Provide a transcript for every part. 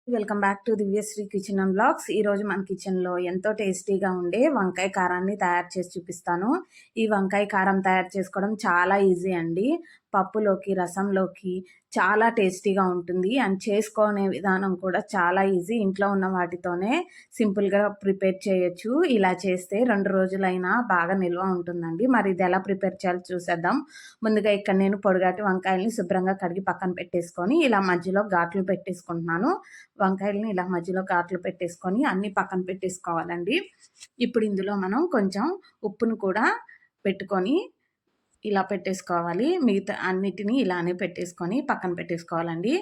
Welcome back to Divyashri kitchen and blogs. ఈరోజు మన కిచెన్లో ఎంతో టేస్టీగా ఉండే వంకాయ కారాన్ని తయారు చేసి చూపిస్తాను. ఈ వంకాయ కారం తయారు చేసుకోవడం చాలా ఈజీ అండి. పప్పులోకి, రసంలోకి చాలా టేస్టీగా ఉంటుంది. అండ్ చేసుకునే విధానం కూడా చాలా ఈజీ. ఇంట్లో ఉన్న వాటితోనే సింపుల్గా ప్రిపేర్ చేయొచ్చు. ఇలా చేస్తే 2 రోజులైనా బాగా నిల్వ ఉంటుందండి. మరి ఇది ఎలా ప్రిపేర్ చేయాలో చూసేద్దాం. ముందుగా ఇక్కడ నేను పొడిగాటి వంకాయల్ని శుభ్రంగా కడిగి పక్కన పెట్టేసుకొని ఇలా మధ్యలో ఘాట్లు పెట్టేసుకుంటున్నాను. వంకాయలని ఇలా మధ్యలో ఘాట్లు పెట్టేసుకొని అన్నీ పక్కన పెట్టేసుకోవాలండి. ఇప్పుడు ఇందులో మనం కొంచెం ఉప్పును కూడా పెట్టుకొని ఇలా పెట్టేసుకోవాలి. మిగతా అన్నిటినీ ఇలానే పెట్టేసుకొని పక్కన పెట్టేసుకోవాలండి.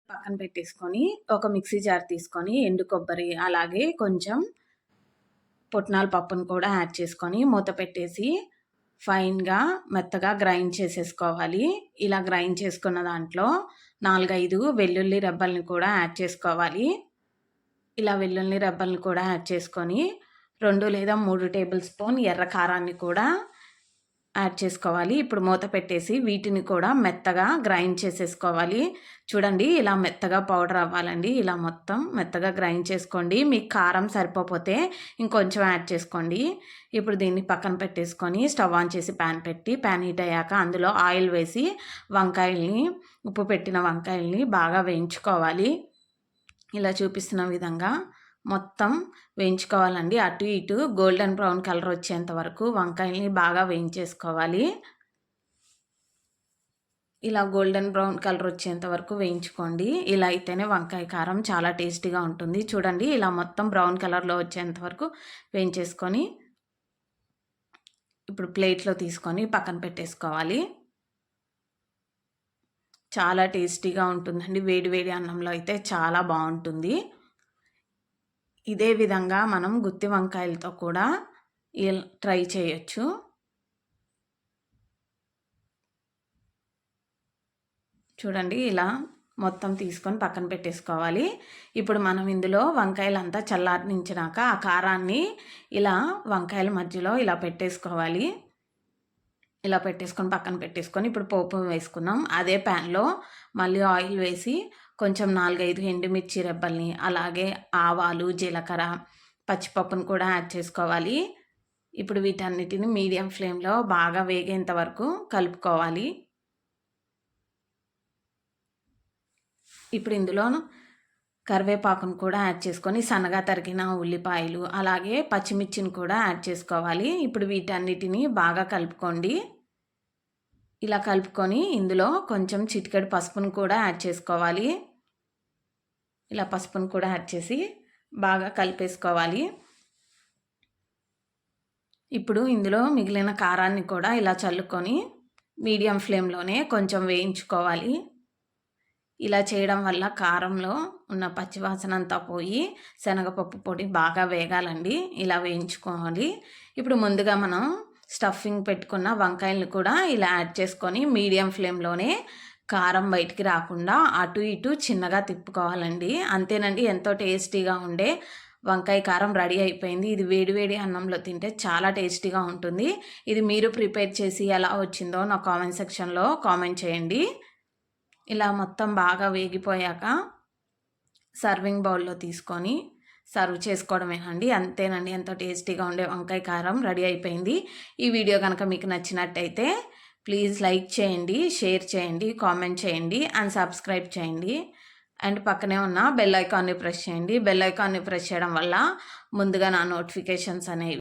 పక్కన పెట్టేసుకొని ఒక మిక్సీ జార్ తీసుకొని ఎండు కొబ్బరి అలాగే కొంచెం పుట్నాల పప్పును కూడా యాడ్ చేసుకొని మూత పెట్టేసి ఫైన్గా మెత్తగా గ్రైండ్ చేసేసుకోవాలి. ఇలా గ్రైండ్ చేసుకున్న దాంట్లో 4-5 వెల్లుల్లి రెబ్బల్ని కూడా యాడ్ చేసుకోవాలి. ఇలా వెల్లుల్లి రెబ్బల్ని కూడా యాడ్ చేసుకొని 2 లేదా 3 టేబుల్ స్పూన్ ఎర్ర కారాన్ని కూడా యాడ్ చేసుకోవాలి. ఇప్పుడు మూత పెట్టేసి వీటిని కూడా మెత్తగా గ్రైండ్ చేసేసుకోవాలి. చూడండి ఇలా మెత్తగా పౌడర్ అవ్వాలండి. ఇలా మొత్తం మెత్తగా గ్రైండ్ చేసుకోండి. మీకు కారం సరిపోతే ఇంకొంచెం యాడ్ చేసుకోండి. ఇప్పుడు దీన్ని పక్కన పెట్టేసుకొని స్టవ్ ఆన్ చేసి ప్యాన్ పెట్టి ప్యాన్ హీట్ అయ్యాక అందులో ఆయిల్ వేసి వంకాయల్ని ఉప్పు పెట్టిన వంకాయల్ని బాగా వేయించుకోవాలి. ఇలా చూపిస్తున్న విధంగా మొత్తం వేయించుకోవాలండి. అటు ఇటు గోల్డెన్ బ్రౌన్ కలర్ వచ్చేంత వరకు వంకాయల్ని బాగా వేయించేసుకోవాలి. ఇలా గోల్డెన్ బ్రౌన్ కలర్ వచ్చేంత వరకు వేయించుకోండి. ఇలా అయితేనే వంకాయ కారం చాలా టేస్టీగా ఉంటుంది. చూడండి ఇలా మొత్తం బ్రౌన్ కలర్లో వచ్చేంత వరకు వేయించేసుకొని ఇప్పుడు ప్లేట్లో తీసుకొని పక్కన పెట్టేసుకోవాలి. చాలా టేస్టీగా ఉంటుందండి. వేడి వేడి అన్నంలో అయితే చాలా బాగుంటుంది. ఇదే విధంగా మనం గుత్తి వంకాయలతో కూడా ట్రై చేయొచ్చు. చూడండి ఇలా మొత్తం తీసుకొని పక్కన పెట్టేసుకోవాలి. ఇప్పుడు మనం ఇందులో వంకాయలంతా చల్లారించినాక ఆ కారాన్ని ఇలా వంకాయల మధ్యలో ఇలా పెట్టేసుకోవాలి. ఇలా పెట్టేసుకొని పక్కన పెట్టేసుకొని ఇప్పుడు పోపు వేసుకుందాం. అదే ప్యాన్లో మళ్ళీ ఆయిల్ వేసి కొంచెం 4-5 ఎండుమిర్చి రెబ్బల్ని అలాగే ఆవాలు, జీలకర్ర, పచ్చిపప్పును కూడా యాడ్ చేసుకోవాలి. ఇప్పుడు వీటన్నిటిని మీడియం ఫ్లేమ్లో బాగా వేగేంత వరకు కలుపుకోవాలి. ఇప్పుడు ఇందులో కరివేపాకును కూడా యాడ్ చేసుకొని సన్నగా తరిగిన ఉల్లిపాయలు అలాగే పచ్చిమిర్చిని కూడా యాడ్ చేసుకోవాలి. ఇప్పుడు వీటన్నిటిని బాగా కలుపుకోండి. ఇలా కలుపుకొని ఇందులో కొంచెం చిటికెడు పసుపును కూడా యాడ్ చేసుకోవాలి. ఇలా పసుపును కూడా యాడ్ చేసి బాగా కలిపేసుకోవాలి. ఇప్పుడు ఇందులో మిగిలిన కారాన్ని కూడా ఇలా చల్లుకొని మీడియం ఫ్లేమ్లోనే కొంచెం వేయించుకోవాలి. ఇలా చేయడం వల్ల కారంలో ఉన్న పచ్చివాసన అంతా పోయి శనగపప్పు పొడి బాగా వేగాలండి. ఇలా వేయించుకోవాలి. ఇప్పుడు ముందుగా మనం స్టఫింగ్ పెట్టుకున్న వంకాయలను కూడా ఇలా యాడ్ చేసుకొని మీడియం ఫ్లేమ్లోనే కారం బయటికి రాకుండా అటు ఇటు చిన్నగా తిప్పుకోవాలండి. అంతేనండి, ఎంతో టేస్టీగా ఉండే వంకాయ కారం రెడీ అయిపోయింది. ఇది వేడివేడి అన్నంలో తింటే చాలా టేస్టీగా ఉంటుంది. ఇది మీరు ప్రిపేర్ చేసి ఎలా వచ్చిందో నా కామెంట్ సెక్షన్లో కామెంట్ చేయండి. ఇలా మొత్తం బాగా వేగిపోయాక సర్వింగ్ బౌల్లో తీసుకొని సర్వ్ చేసుకోవడమేనండి. అంతేనండి, ఎంతో టేస్టీగా ఉండే వంకాయ కారం రెడీ అయిపోయింది. ఈ వీడియో కనుక మీకు నచ్చినట్టయితే ప్లీజ్ లైక్ చేయండి, షేర్ చేయండి, కామెంట్ చేయండి అండ్ సబ్స్క్రైబ్ చేయండి. అండ్ పక్కనే ఉన్న బెల్ ఐకాన్ని ప్రెస్ చేయండి. బెల్ ఐకాన్ని ప్రెస్ చేయడం వల్ల ముందుగా నా నోటిఫికేషన్స్ అనేవి